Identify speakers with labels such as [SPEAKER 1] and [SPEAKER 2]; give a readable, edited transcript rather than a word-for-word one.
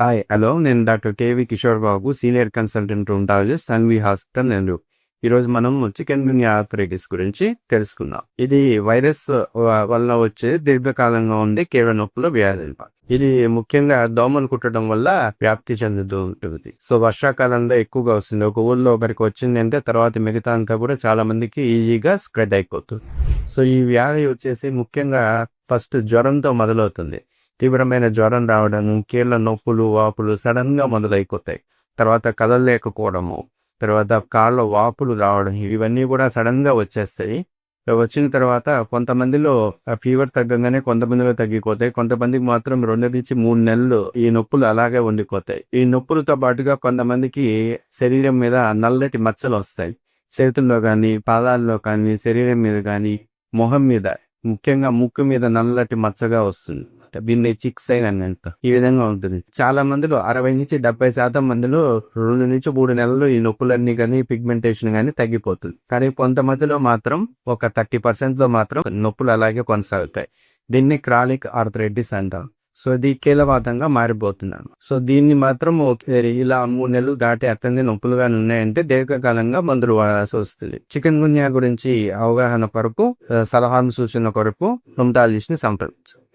[SPEAKER 1] Hi. Hello. నేను doctor K V Kishore Babu, senior consultant rheumatologist, Sanvi hospital, Nellore. ఈరోజు మనం చికెన్ గున్యా ఆర్థరైటిస్ గురించి తెలుసుకుందాం. ఇది వైరస్ వల్ల వచ్చే దీర్ఘకాలంగా ఉండే కీళ్ళ నొప్పుల వ్యాధి. ఇది ముఖ్యంగా దోమలు కుట్టడం వల్ల వ్యాప్తి చెందుతూ ఉంటుంది. సో వర్షాకాలంలో ఎక్కువగా వస్తుంది. ఒక ఊళ్ళో ఒకరికి వచ్చిందంటే తర్వాత మిగతా అంతా కూడా చాలా మందికి ఈజీగా స్ప్రెడ్ అయిపోతుంది. సో ఈ వ్యాధి వచ్చేసి ముఖ్యంగా ఫస్ట్ జ్వరంతో మొదలవుతుంది. తీవ్రమైన జ్వరం రావడం, కీళ్ళ నొప్పులు, వాపులు సడన్గా మొదలైపోతాయి. తర్వాత కదలలేకపోవడము, తర్వాత కాళ్ళ వాపులు రావడం, ఇవన్నీ కూడా సడన్గా వచ్చేస్తాయి. వచ్చిన తర్వాత కొంతమందిలో ఫీవర్ తగ్గగానే కొంతమందిలో తగ్గిపోతాయి. కొంతమందికి మాత్రం 2-3 నెలలు ఈ నొప్పులు అలాగే ఉండిపోతాయి. ఈ నొప్పులతో పాటుగా కొంతమందికి శరీరం మీద నల్లటి మచ్చలు వస్తాయి. చేతుల్లో కానీ, పాదాల్లో కానీ, శరీరం మీద కానీ, మొహం మీద, ముఖ్యంగా ముక్కు మీద నల్లటి మచ్చగా వస్తుంది. దీన్ని చిక్స్ అంట. ఈ విధంగా ఉంటుంది. చాలా మందిలో 60-70% మందిలో 2-3 నెలలు ఈ నొప్పులన్నీ కానీ, పిగ్మెంటేషన్ కానీ తగ్గిపోతుంది. కానీ కొంతమందిలో మాత్రం ఒక 30% మాత్రం నొప్పులు అలాగే కొనసాగుతాయి. దీన్ని క్రానిక్ ఆర్థరైటిస్ అంటాం. సో ఇది కీలవాతంగా మారిపోతున్నాను. సో దీన్ని మాత్రం ఇలా 3 నెలలు దాటి అత్యంత నొప్పులుగా ఉన్నాయంటే దీర్ఘకాలంగా మందులు వాడాల్సి వస్తుంది. చికెన్ గున్యా గురించి అవగాహన కొరకు, సలహాలు సూచన కొరకు రుమటాలజిస్ట్ ని సంప్రదించండి.